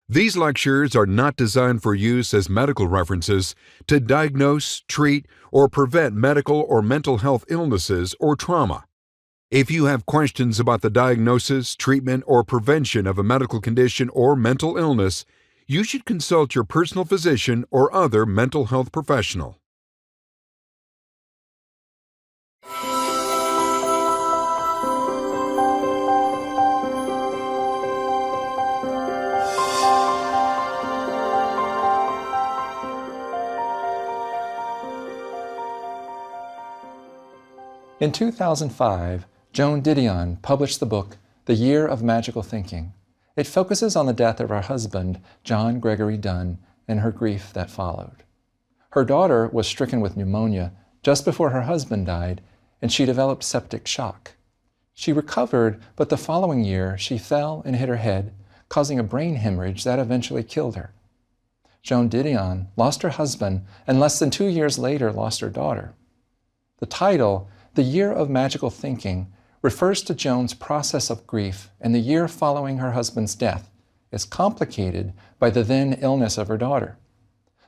These lectures are not designed for use as medical references to diagnose, treat, or prevent medical or mental health illnesses or trauma. If you have questions about the diagnosis, treatment, or prevention of a medical condition or mental illness, you should consult your personal physician or other mental health professional. In 2005, Joan Didion published the book, The Year of Magical Thinking. It focuses on the death of her husband, John Gregory Dunn, and her grief that followed. Her daughter was stricken with pneumonia just before her husband died, and she developed septic shock. She recovered, but the following year she fell and hit her head, causing a brain hemorrhage that eventually killed her. Joan Didion lost her husband and less than 2 years later lost her daughter. The title, The Year of Magical Thinking, refers to Joan's process of grief, and the year following her husband's death is complicated by the then illness of her daughter.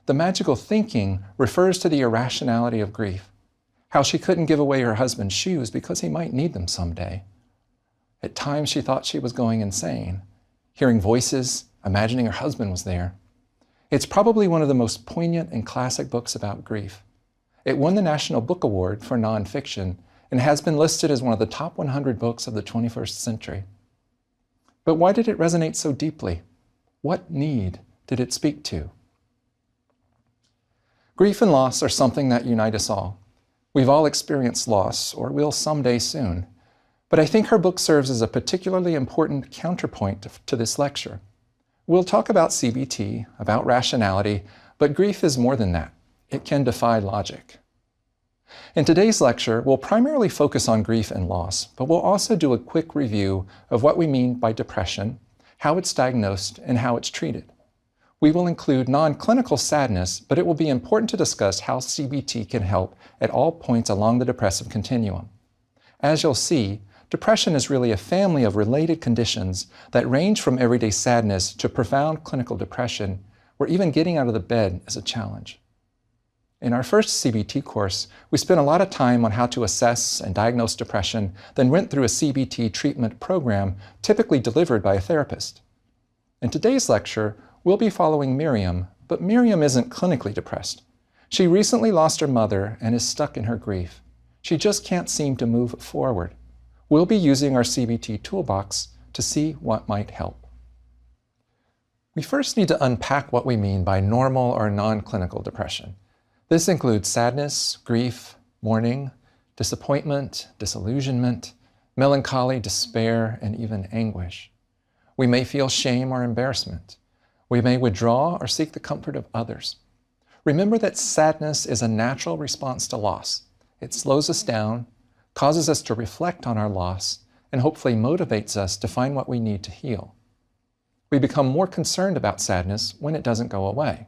The magical thinking refers to the irrationality of grief, how she couldn't give away her husband's shoes because he might need them someday. At times she thought she was going insane, hearing voices, imagining her husband was there. It's probably one of the most poignant and classic books about grief. It won the National Book Award for nonfiction and has been listed as one of the top 100 books of the 21st century. But why did it resonate so deeply? What need did it speak to? Grief and loss are something that unite us all. We've all experienced loss, or will someday soon. But I think her book serves as a particularly important counterpoint to this lecture. We'll talk about CBT, about rationality, but grief is more than that. It can defy logic. In today's lecture, we'll primarily focus on grief and loss, but we'll also do a quick review of what we mean by depression, how it's diagnosed, and how it's treated. We will include non-clinical sadness, but it will be important to discuss how CBT can help at all points along the depressive continuum. As you'll see, depression is really a family of related conditions that range from everyday sadness to profound clinical depression, where even getting out of the bed is a challenge. In our first CBT course, we spent a lot of time on how to assess and diagnose depression, then went through a CBT treatment program typically delivered by a therapist. In today's lecture, we'll be following Miriam, but Miriam isn't clinically depressed. She recently lost her mother and is stuck in her grief. She just can't seem to move forward. We'll be using our CBT toolbox to see what might help. We first need to unpack what we mean by normal or non-clinical depression. This includes sadness, grief, mourning, disappointment, disillusionment, melancholy, despair, and even anguish. We may feel shame or embarrassment. We may withdraw or seek the comfort of others. Remember that sadness is a natural response to loss. It slows us down, causes us to reflect on our loss, and hopefully motivates us to find what we need to heal. We become more concerned about sadness when it doesn't go away.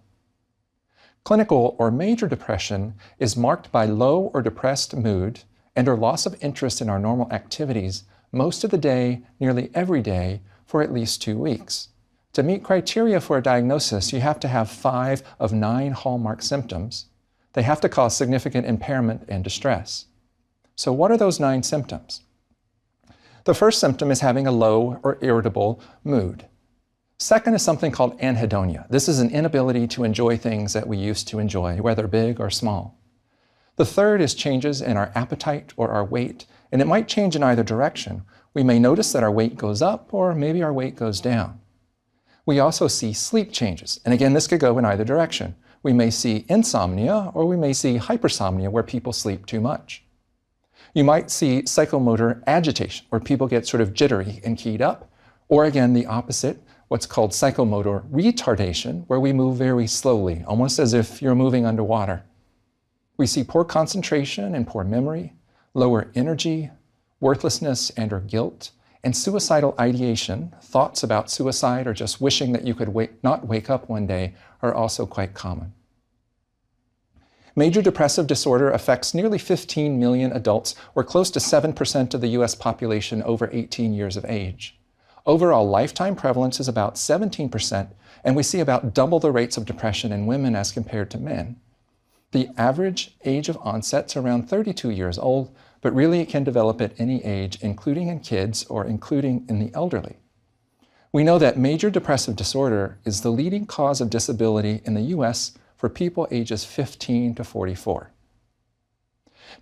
Clinical or major depression is marked by low or depressed mood and/or loss of interest in our normal activities most of the day, nearly every day, for at least 2 weeks. To meet criteria for a diagnosis, you have to have 5 of 9 hallmark symptoms. They have to cause significant impairment and distress. So what are those 9 symptoms? The first symptom is having a low or irritable mood. Second is something called anhedonia. This is an inability to enjoy things that we used to enjoy, whether big or small. The third is changes in our appetite or our weight, and it might change in either direction. We may notice that our weight goes up, or maybe our weight goes down. We also see sleep changes, and again, this could go in either direction. We may see insomnia, or we may see hypersomnia, where people sleep too much. You might see psychomotor agitation, where people get sort of jittery and keyed up, or again, the opposite, what's called psychomotor retardation, where we move very slowly, almost as if you're moving underwater. We see poor concentration and poor memory, lower energy, worthlessness and/or guilt, and suicidal ideation. Thoughts about suicide or just wishing that you could not wake up one day are also quite common. Major depressive disorder affects nearly 15 million adults, or close to 7% of the US population over 18 years of age. Overall lifetime prevalence is about 17%, and we see about double the rates of depression in women as compared to men. The average age of onset is around 32 years old, but really it can develop at any age, including in kids or including in the elderly. We know that major depressive disorder is the leading cause of disability in the U.S. for people ages 15 to 44.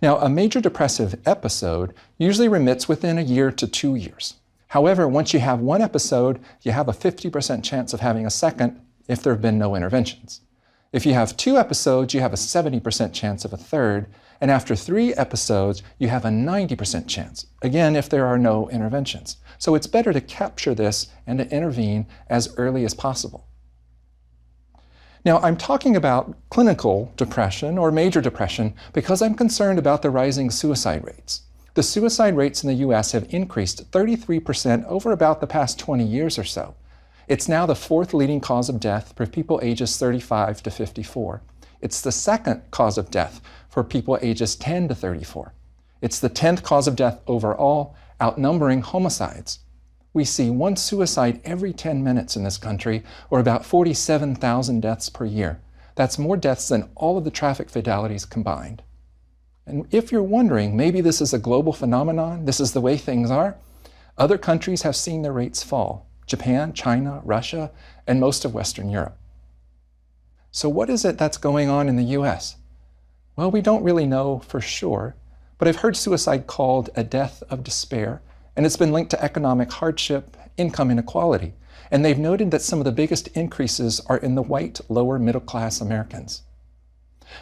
Now, a major depressive episode usually remits within a year to 2 years. However, once you have one episode, you have a 50% chance of having a second if there have been no interventions. If you have 2 episodes, you have a 70% chance of a third, and after 3 episodes, you have a 90% chance, again, if there are no interventions. So it's better to capture this and to intervene as early as possible. Now, I'm talking about clinical depression or major depression because I'm concerned about the rising suicide rates. The suicide rates in the U.S. have increased 33% over about the past 20 years or so. It's now the 4th leading cause of death for people ages 35 to 54. It's the 2nd cause of death for people ages 10 to 34. It's the 10th cause of death overall, outnumbering homicides. We see 1 suicide every 10 minutes in this country, or about 47,000 deaths per year. That's more deaths than all of the traffic fatalities combined. And if you're wondering, maybe this is a global phenomenon, this is the way things are, other countries have seen their rates fall. Japan, China, Russia, and most of Western Europe. So what is it that's going on in the U.S.? Well, we don't really know for sure, but I've heard suicide called a death of despair, and it's been linked to economic hardship, income inequality, and they've noted that some of the biggest increases are in the white, lower middle-class Americans.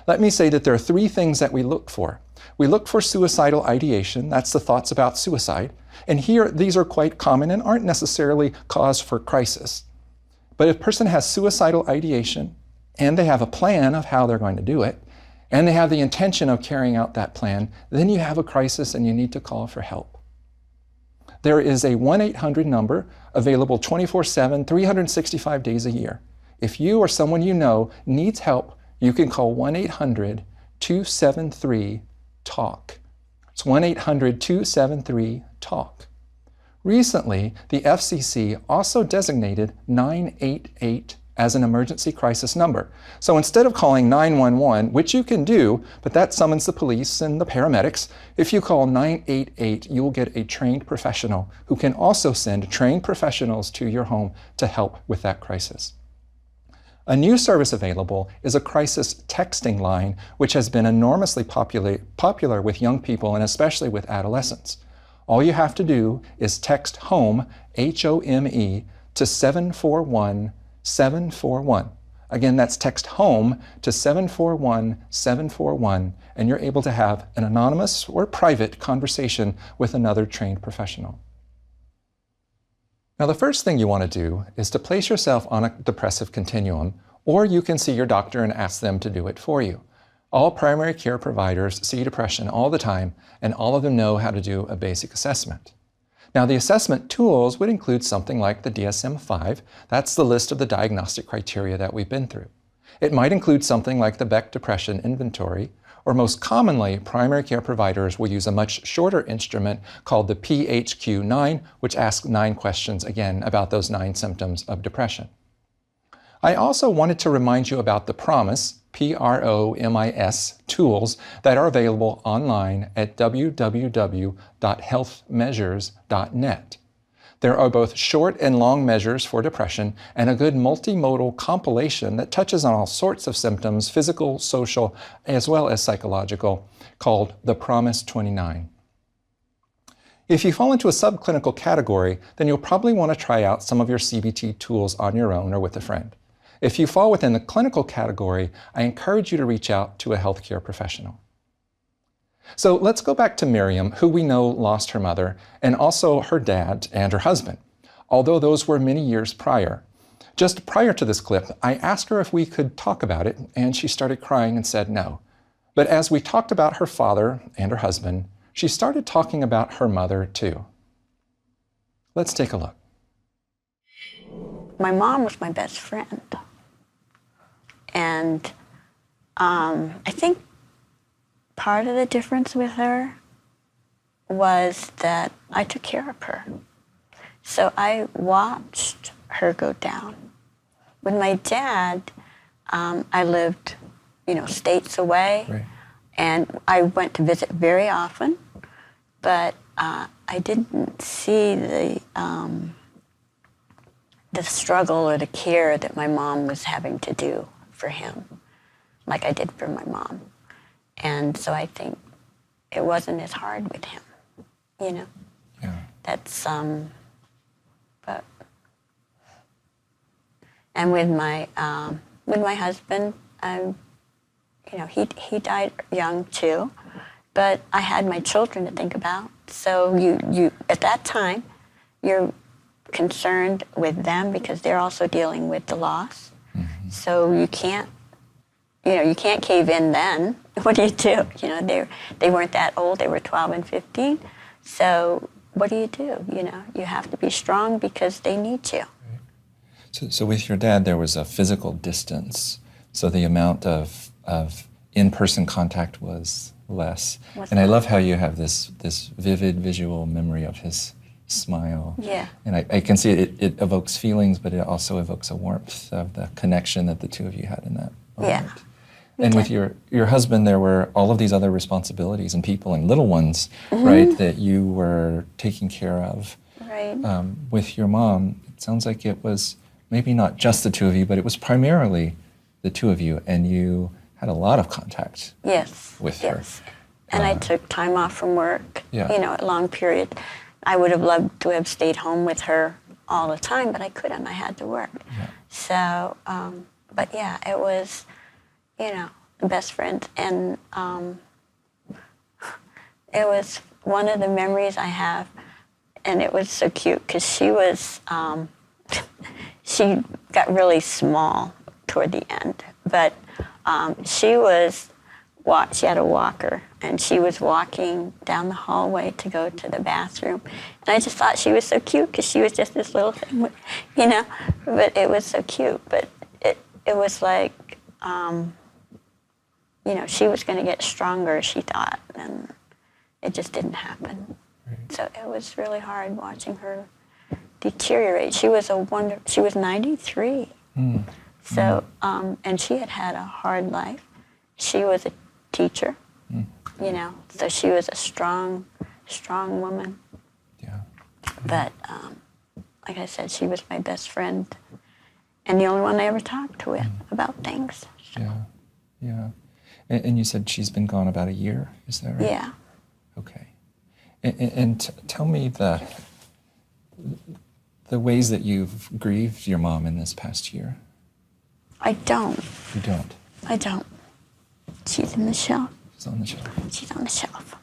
Let me say that there are 3 things that we look for. We look for suicidal ideation, that's the thoughts about suicide, and here these are quite common and aren't necessarily cause for crisis. But if a person has suicidal ideation, and they have a plan of how they're going to do it, and they have the intention of carrying out that plan, then you have a crisis and you need to call for help. There is a 1-800 number available 24/7, 365 days a year. If you or someone you know needs help, you can call 1-800-273-TALK. It's 1-800-273-TALK. Recently, the FCC also designated 988 as an emergency crisis number. So instead of calling 911, which you can do, but that summons the police and the paramedics, if you call 988, you will get a trained professional who can also send trained professionals to your home to help with that crisis. A new service available is a crisis texting line, which has been enormously popular with young people and especially with adolescents. All you have to do is text HOME, H-O-M-E, to 741-741. Again, that's text HOME to 741-741, and you're able to have an anonymous or private conversation with another trained professional. Now, the first thing you want to do is to place yourself on a depressive continuum, or you can see your doctor and ask them to do it for you. All primary care providers see depression all the time, and all of them know how to do a basic assessment. Now, the assessment tools would include something like the DSM-5. That's the list of the diagnostic criteria that we've been through. It might include something like the Beck Depression Inventory, or most commonly, primary care providers will use a much shorter instrument called the PHQ-9, which asks 9 questions, again, about those 9 symptoms of depression. I also wanted to remind you about the PROMIS, P-R-O-M-I-S, tools that are available online at www.healthmeasures.net. There are both short and long measures for depression and a good multimodal compilation that touches on all sorts of symptoms, physical, social, as well as psychological, called the PROMIS 29. If you fall into a subclinical category, then you'll probably want to try out some of your CBT tools on your own or with a friend. If you fall within the clinical category, I encourage you to reach out to a healthcare professional. So let's go back to Miriam, who we know lost her mother, and also her dad and her husband, although those were many years prior. Just prior to this clip, I asked her if we could talk about it, and she started crying and said no. But as we talked about her father and her husband, she started talking about her mother too. Let's take a look. My mom was my best friend. And I think part of the difference with her was that I took care of her. So I watched her go down. With my dad, I lived, states away, Right. and I went to visit very often, but I didn't see the struggle or the care that my mom was having to do for him, like I did for my mom. And so I think it wasn't as hard with him, Yeah. That's, but, and with my husband, he died young too, but I had my children to think about. So you at that time, you're concerned with them because they're also dealing with the loss. Mm-hmm. So you can't cave in then. What do you do? They weren't that old. They were 12 and 15. So what do? You have to be strong because they need you. So with your dad, there was a physical distance, so the amount of in-person contact was less. And I love how you have this vivid visual memory of his smile. Yeah. And I can see it evokes feelings, but it also evokes a warmth of the connection that the two of you had in that moment. Yeah. And with your husband, there were all of these other responsibilities and people and little ones, right, that you were taking care of. Right. With your mom, it sounds like it was maybe not just the two of you, but it was primarily the two of you, and you had a lot of contact with her. And I took time off from work, Yeah. A long period. I would have loved to have stayed home with her all the time, but I couldn't. I had to work. Yeah. So, but yeah, it was, the best friends. And it was one of the memories I have, and it was so cute because she was, she got really small toward the end, but she had a walker, and she was walking down the hallway to go to the bathroom. And I just thought she was so cute because she was just this little thing, but it was so cute. But it was like, she was going to get stronger, she thought, and it just didn't happen. Right. So it was really hard watching her deteriorate. She was 93. So, and she had a hard life. She was a teacher, so she was a strong woman. Yeah. But, like I said, she was my best friend and the only one I ever talked to about things. So. Yeah, yeah. And you said she's been gone about a year, is that right? Yeah. Okay. And tell me the ways that you've grieved your mom in this past year. I don't. You don't? I don't. She's in the shelf. She's on the shelf. She's on the shelf.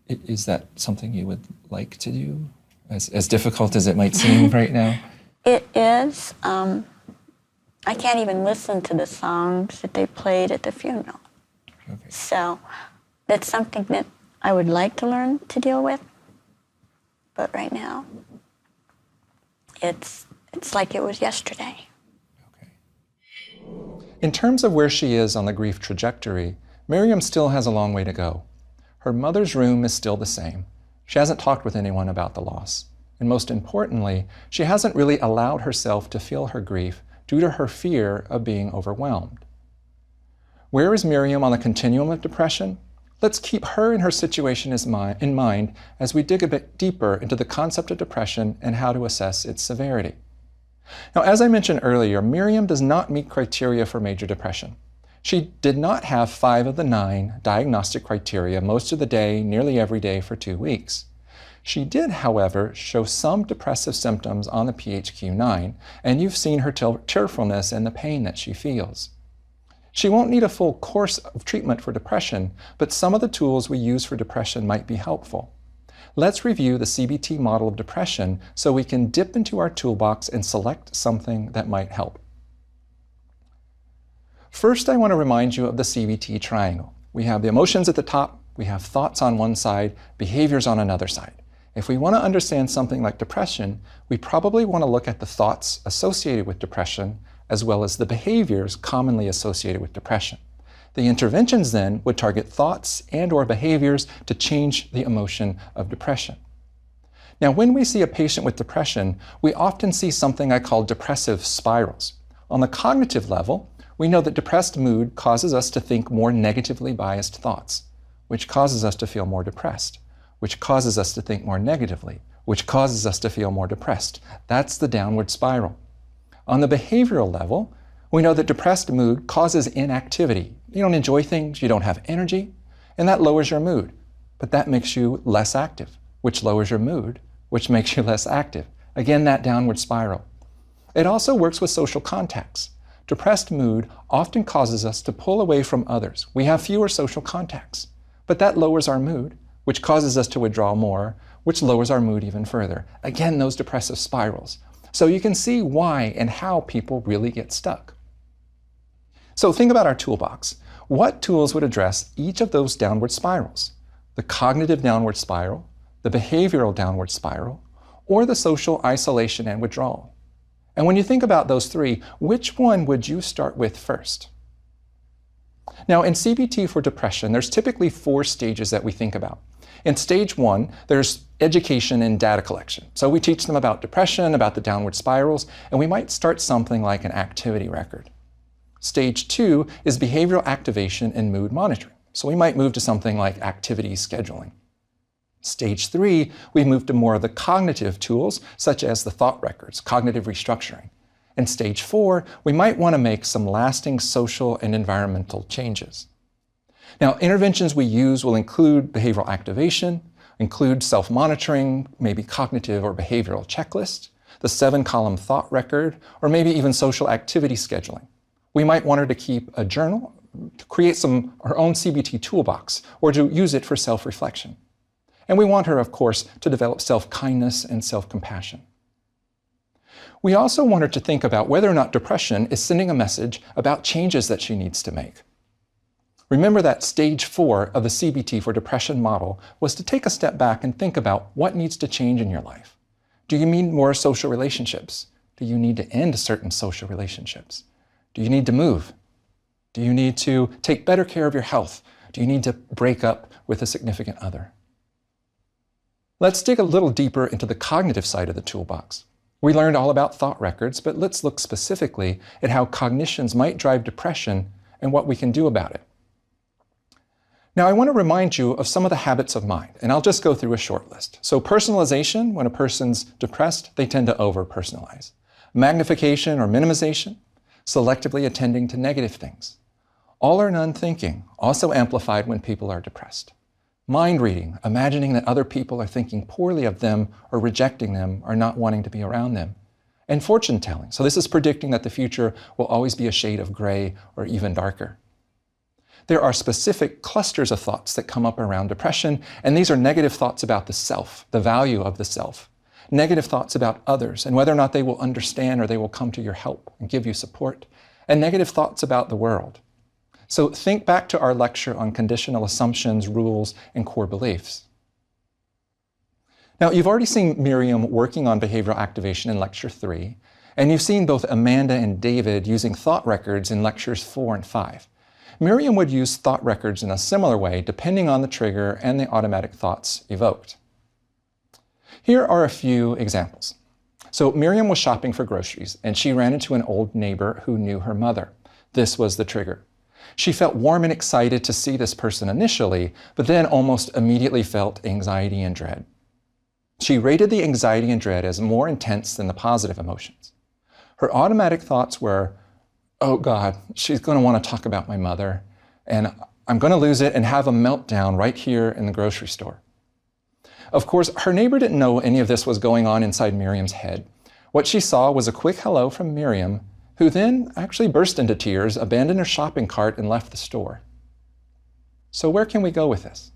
Is that something you would like to do, as difficult as it might seem right now? It is. I can't even listen to the songs that they played at the funeral. Okay. So that's something that I would like to learn to deal with. But right now, it's like it was yesterday. Okay. In terms of where she is on the grief trajectory, Miriam still has a long way to go. Her mother's room is still the same. She hasn't talked with anyone about the loss. And most importantly, she hasn't really allowed herself to feel her grief due to her fear of being overwhelmed. Where is Miriam on the continuum of depression? Let's keep her and her situation in mind as we dig a bit deeper into the concept of depression and how to assess its severity. Now, as I mentioned earlier, Miriam does not meet criteria for major depression. She did not have 5 of the 9 diagnostic criteria most of the day, nearly every day for 2 weeks. She did, however, show some depressive symptoms on the PHQ-9, and you've seen her tearfulness and the pain that she feels. She won't need a full course of treatment for depression, but some of the tools we use for depression might be helpful. Let's review the CBT model of depression so we can dip into our toolbox and select something that might help. First, I want to remind you of the CBT triangle. We have the emotions at the top, we have thoughts on one side, behaviors on another side. If we want to understand something like depression, we probably want to look at the thoughts associated with depression as well as the behaviors commonly associated with depression. The interventions then would target thoughts and/or behaviors to change the emotion of depression. Now, when we see a patient with depression, we often see something I call depressive spirals. On the cognitive level, we know that depressed mood causes us to think more negatively biased thoughts, which causes us to feel more depressed, which causes us to think more negatively, which causes us to feel more depressed. That's the downward spiral. On the behavioral level, we know that depressed mood causes inactivity. You don't enjoy things, you don't have energy, and that lowers your mood. But that makes you less active, which lowers your mood, which makes you less active. Again, that downward spiral. It also works with social contacts. Depressed mood often causes us to pull away from others. We have fewer social contacts, but that lowers our mood, which causes us to withdraw more, which lowers our mood even further. Again, those depressive spirals. So you can see why and how people really get stuck. So think about our toolbox. What tools would address each of those downward spirals? The cognitive downward spiral, the behavioral downward spiral, or the social isolation and withdrawal? And when you think about those three, which one would you start with first? Now, in CBT for depression, there's typically 4 stages that we think about. In stage 1, there's education and data collection. So we teach them about depression, about the downward spirals, and we might start something like an activity record. Stage 2 is behavioral activation and mood monitoring. So we might move to something like activity scheduling. Stage 3, we move to more of the cognitive tools, such as the thought records, cognitive restructuring. In stage 4, we might want to make some lasting social and environmental changes. Now, interventions we use will include behavioral activation, include self-monitoring, maybe cognitive or behavioral checklist, the 7-column thought record, or maybe even social activity scheduling. We might want her to keep a journal, to create her own CBT toolbox, or to use it for self-reflection. And we want her, of course, to develop self-kindness and self-compassion. We also want her to think about whether or not depression is sending a message about changes that she needs to make. Remember that stage 4 of the CBT for depression model was to take a step back and think about what needs to change in your life. Do you need more social relationships? Do you need to end certain social relationships? Do you need to move? Do you need to take better care of your health? Do you need to break up with a significant other? Let's dig a little deeper into the cognitive side of the toolbox. We learned all about thought records, but let's look specifically at how cognitions might drive depression and what we can do about it. Now, I want to remind you of some of the habits of mind, and I'll just go through a short list. So personalization, when a person's depressed, they tend to over-personalize. Magnification or minimization, selectively attending to negative things. All or none thinking, also amplified when people are depressed. Mind reading, imagining that other people are thinking poorly of them or rejecting them or not wanting to be around them. And fortune telling. So this is predicting that the future will always be a shade of gray or even darker. There are specific clusters of thoughts that come up around depression, and these are negative thoughts about the self, the value of the self. Negative thoughts about others and whether or not they will understand or they will come to your help and give you support. And negative thoughts about the world. So think back to our lecture on conditional assumptions, rules, and core beliefs. Now, you've already seen Miriam working on behavioral activation in lecture 3, and you've seen both Amanda and David using thought records in lectures 4 and 5. Miriam would use thought records in a similar way depending on the trigger and the automatic thoughts evoked. Here are a few examples. So Miriam was shopping for groceries, and she ran into an old neighbor who knew her mother. This was the trigger. She felt warm and excited to see this person initially, but then almost immediately felt anxiety and dread. She rated the anxiety and dread as more intense than the positive emotions. Her automatic thoughts were, oh God, she's going to want to talk about my mother, and I'm going to lose it and have a meltdown right here in the grocery store. Of course, her neighbor didn't know any of this was going on inside Miriam's head. What she saw was a quick hello from Miriam, who then actually burst into tears, abandoned her shopping cart, and left the store. So where can we go with this?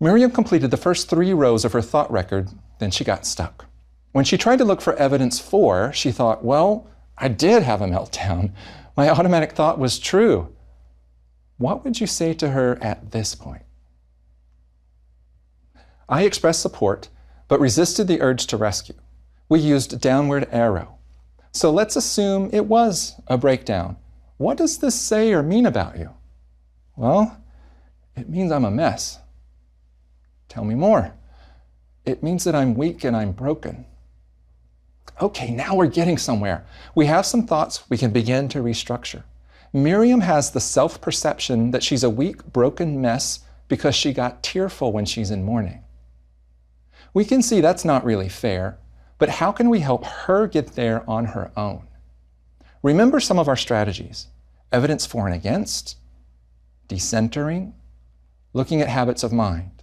Miriam completed the first 3 rows of her thought record, then she got stuck. When she tried to look for evidence 4, she thought, well, I did have a meltdown. My automatic thought was true. What would you say to her at this point? I expressed support, but resisted the urge to rescue. We used downward arrow. So let's assume it was a breakdown. What does this say or mean about you? Well, it means I'm a mess. Tell me more. It means that I'm weak and I'm broken. Okay, now we're getting somewhere. We have some thoughts we can begin to restructure. Miriam has the self-perception that she's a weak, broken mess because she got tearful when she's in mourning. We can see that's not really fair, but how can we help her get there on her own? Remember some of our strategies: evidence for and against, decentering, looking at habits of mind.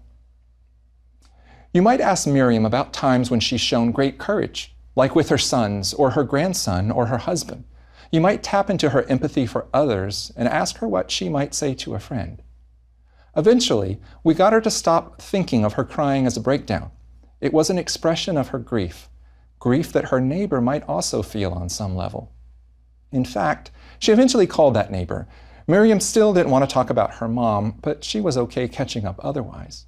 You might ask Miriam about times when she's shown great courage, like with her sons or her grandson or her husband. You might tap into her empathy for others and ask her what she might say to a friend. Eventually, we got her to stop thinking of her crying as a breakdown. It was an expression of her grief, grief that her neighbor might also feel on some level. In fact, she eventually called that neighbor. Miriam still didn't want to talk about her mom, but she was okay catching up otherwise.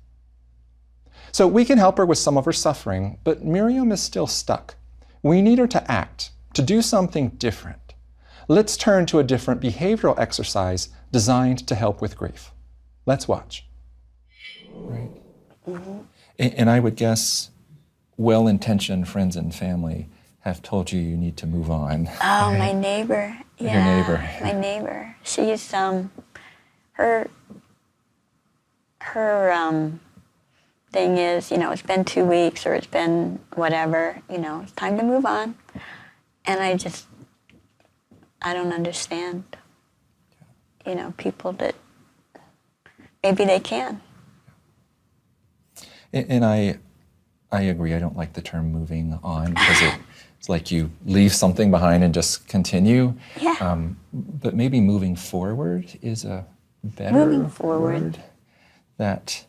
So we can help her with some of her suffering, but Miriam is still stuck. We need her to act, to do something different. Let's turn to a different behavioral exercise designed to help with grief. Let's watch. Right. Mm-hmm. And I would guess well-intentioned friends and family have told you need to move on. Oh, right? My neighbor. Yeah, your neighbor. My neighbor. She's her thing is, it's been 2 weeks or it's been whatever, it's time to move on. And I don't understand, people that maybe they can. And I agree. I don't like the term moving on because it's like you leave something behind and just continue. Yeah. But maybe moving forward is a better word. That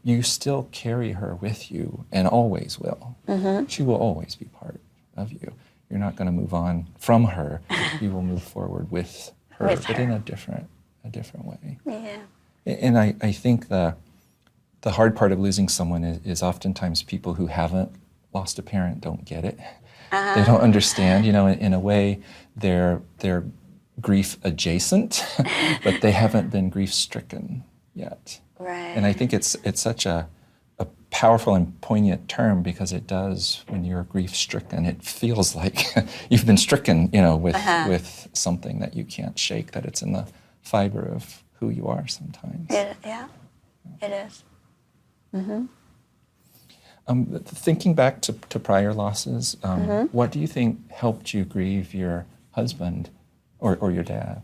you still carry her with you and always will. Mm-hmm. She will always be part of you. You're not going to move on from her. You will move forward with her, but in a different way. Yeah. And I think the hard part of losing someone is oftentimes people who haven't lost a parent don't get it. They don't understand. In a way, they're grief adjacent, but they haven't been grief stricken yet. Right. And I think it's such a powerful and poignant term because it does, when you're grief stricken, it feels like you've been stricken, with something that you can't shake, that it's in the fiber of who you are sometimes. Yeah, it is. Mm-hmm. Thinking back to prior losses, what do you think helped you grieve your husband or your dad?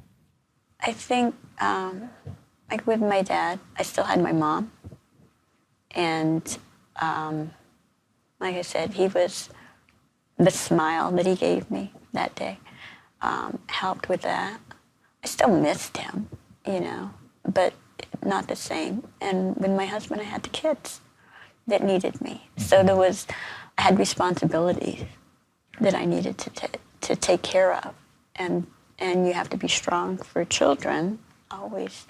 I think, like with my dad, I still had my mom. And like I said, he was, the smile that he gave me that day helped with that. I still missed him, but not the same. And with my husband, I had the kids that needed me. Mm-hmm. So I had responsibilities that I needed to take care of. And you have to be strong for children always,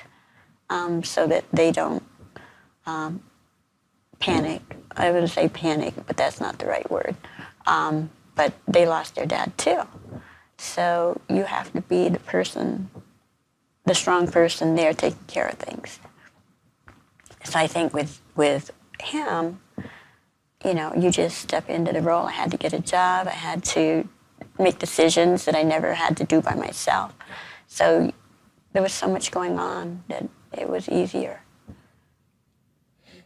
so that they don't panic. I would say panic, but that's not the right word. But they lost their dad too. So you have to be the strong person there taking care of things. So I think with him, you just step into the role. I had to get a job. I had to make decisions that I never had to do by myself. So there was so much going on that it was easier.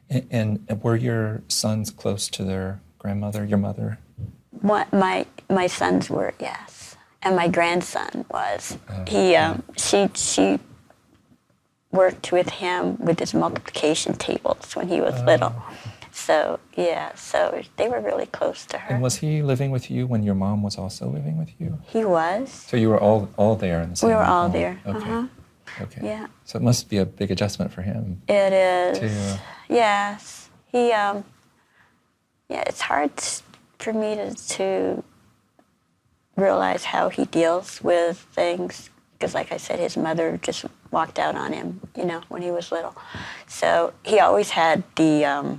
And were your sons close to their grandmother, your mother? My sons were, yes. And my grandson was. She worked with him with his multiplication tables when he was little. So, so they were really close to her. And was he living with you when your mom was also living with you? He was. So you were all there in the same We were all home. there. Okay. Uh-huh. Okay. Yeah. So it must be a big adjustment for him. It is. Yes. He, it's hard for me to realize how he deals with things, because like I said, his mother just walked out on him, when he was little. So he always had the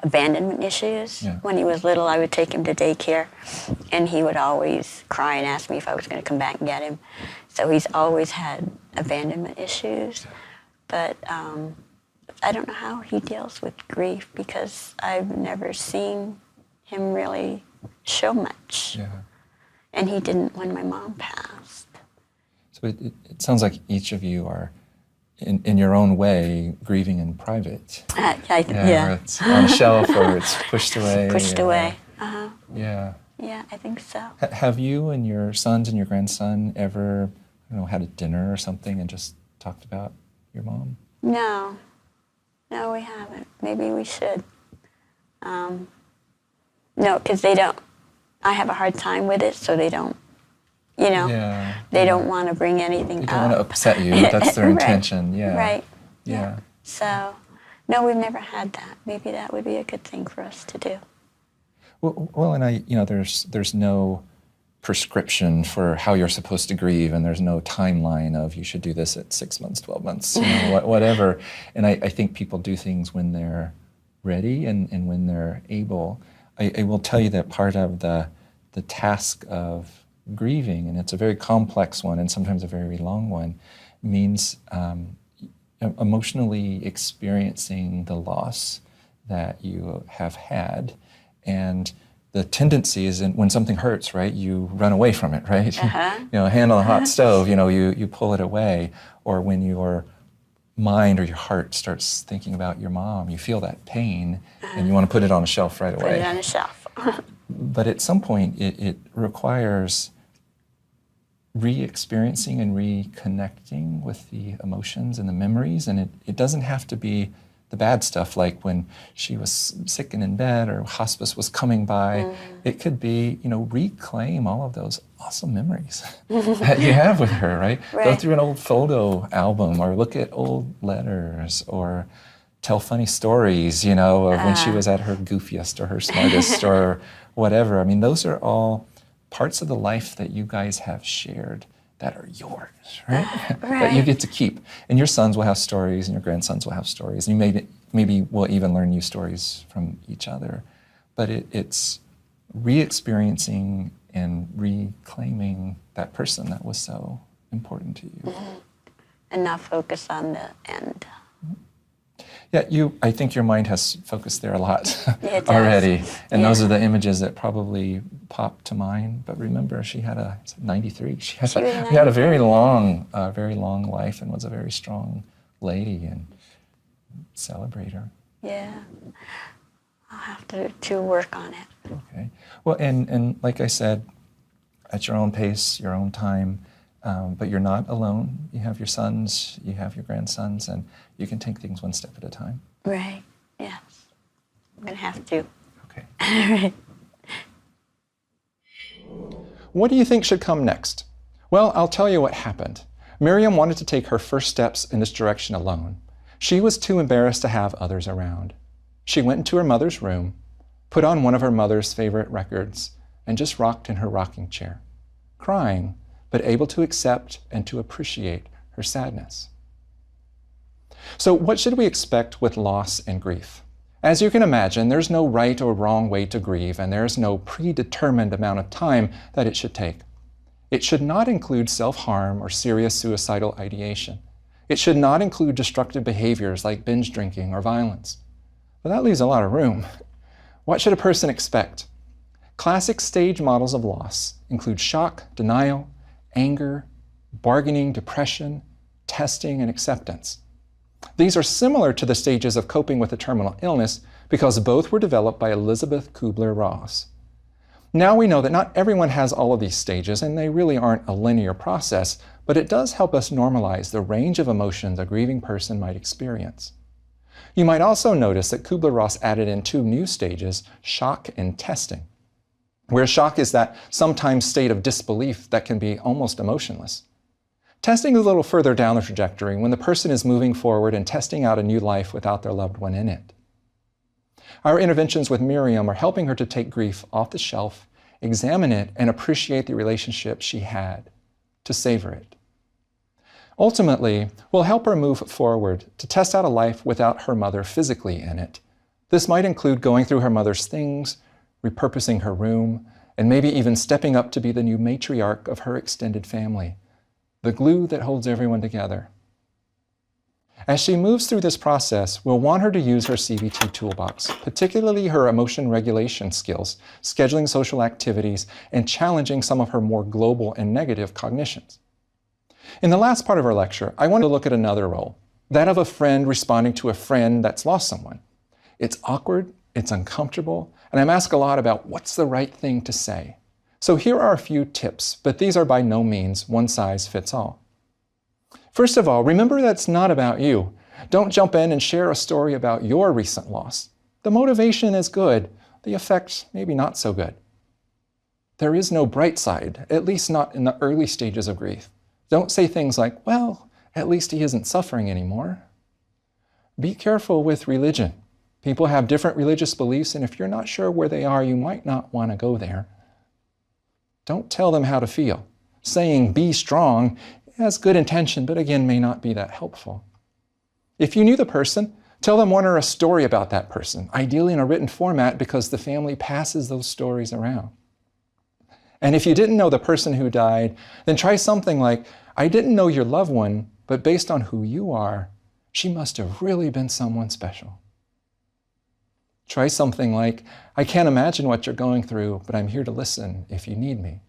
abandonment issues. Yeah. When he was little, I would take him to daycare, and he would always cry and ask me if I was going to come back and get him. So he's always had abandonment issues. But I don't know how he deals with grief because I've never seen him really show much. Yeah. And he didn't when my mom passed. So it sounds like each of you are, in your own way, grieving in private. Yeah. Or it's on a shelf or it's pushed away. Pushed away. Uh-huh. Yeah. Yeah, I think so. Have you and your sons and your grandson ever, had a dinner or something and just talked about your mom? No. No, we haven't. Maybe we should. No, because they don't. I have a hard time with it, so they don't, they don't want to bring anything up. They don't want to upset you. That's their Right. intention. Yeah. Right. Yeah. So, no, we've never had that. Maybe that would be a good thing for us to do. Well, and there's no prescription for how you're supposed to grieve, and there's no timeline of you should do this at 6 months, 12 months, whatever. And I think people do things when they're ready and when they're able. I will tell you that part of the task of grieving, and it's a very complex one and sometimes a very long one, means emotionally experiencing the loss that you have had. And the tendency is when something hurts, right, you run away from it, right? Uh-huh. Hand on the hot stove, you pull it away. Or when your mind or your heart starts thinking about your mom, you feel that pain and you want to put it on a shelf right away. Put it on a shelf. But at some point, it requires re-experiencing and reconnecting with the emotions and the memories. And it doesn't have to be the bad stuff, like when she was sick and in bed or hospice was coming by. It could be, reclaim all of those awesome memories that you have with her, right? Go through an old photo album or look at old letters or tell funny stories, of when she was at her goofiest or her smartest or whatever. I mean, those are all parts of the life that you guys have shared that are yours, right? That you get to keep. And your sons will have stories and your grandsons will have stories. And you maybe will even learn new stories from each other. But it's re-experiencing and reclaiming that person that was so important to you. And not focus on the end. Yeah, I think your mind has focused there a lot It does. already. And those are the images that probably pop to mind. But remember, she had 93. She had a very long life and was a very strong lady, and celebrate her. Yeah. I'll have to work on it. Okay. Well, and like I said, at your own pace, your own time, but you're not alone. You have your sons, you have your grandsons, and you can take things one step at a time. Right. Yes. I'm going to have to. Okay. All right. What do you think should come next? Well, I'll tell you what happened. Miriam wanted to take her first steps in this direction alone. She was too embarrassed to have others around. She went into her mother's room, put on one of her mother's favorite records, and just rocked in her rocking chair, crying, but able to accept and to appreciate her sadness. So what should we expect with loss and grief? As you can imagine, there's no right or wrong way to grieve, and there's no predetermined amount of time that it should take. It should not include self-harm or serious suicidal ideation. It should not include destructive behaviors like binge drinking or violence. But that leaves a lot of room. What should a person expect? Classic stage models of loss include shock, denial, anger, bargaining, depression, testing, and acceptance. These are similar to the stages of coping with a terminal illness because both were developed by Elisabeth Kubler-Ross. Now we know that not everyone has all of these stages, and they really aren't a linear process, but it does help us normalize the range of emotions a grieving person might experience. You might also notice that Kubler-Ross added in 2 new stages, shock and testing, where shock is that sometimes state of disbelief that can be almost emotionless. Testing is a little further down the trajectory when the person is moving forward and testing out a new life without their loved one in it. Our interventions with Miriam are helping her to take grief off the shelf, examine it, and appreciate the relationship she had, to savor it. Ultimately, we'll help her move forward to test out a life without her mother physically in it. This might include going through her mother's things, repurposing her room, and maybe even stepping up to be the new matriarch of her extended family, the glue that holds everyone together. As she moves through this process, we'll want her to use her CBT toolbox, particularly her emotion regulation skills, scheduling social activities, and challenging some of her more global and negative cognitions. In the last part of our lecture, I want to look at another role, that of a friend responding to a friend that's lost someone. It's awkward, it's uncomfortable, and I'm asked a lot about what's the right thing to say. So here are a few tips, but these are by no means one size fits all. First of all, remember that it's not about you. Don't jump in and share a story about your recent loss. The motivation is good, the effect maybe not so good. There is no bright side, at least not in the early stages of grief. Don't say things like, well, at least he isn't suffering anymore. Be careful with religion. People have different religious beliefs, and if you're not sure where they are, you might not want to go there. Don't tell them how to feel. Saying, be strong, has good intention, but again, may not be that helpful. If you knew the person, tell them one or a story about that person, ideally in a written format because the family passes those stories around. And if you didn't know the person who died, then try something like, I didn't know your loved one, but based on who you are, she must have really been someone special. Try something like, I can't imagine what you're going through, but I'm here to listen if you need me.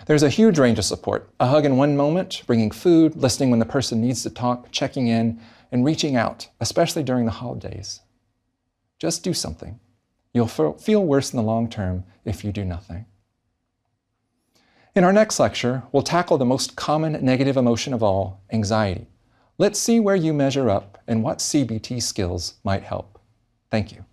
There's a huge range of support. A hug in one moment, bringing food, listening when the person needs to talk, checking in, and reaching out, especially during the holidays. Just do something. You'll feel worse in the long term if you do nothing. In our next lecture, we'll tackle the most common negative emotion of all, anxiety. Let's see where you measure up and what CBT skills might help. Thank you.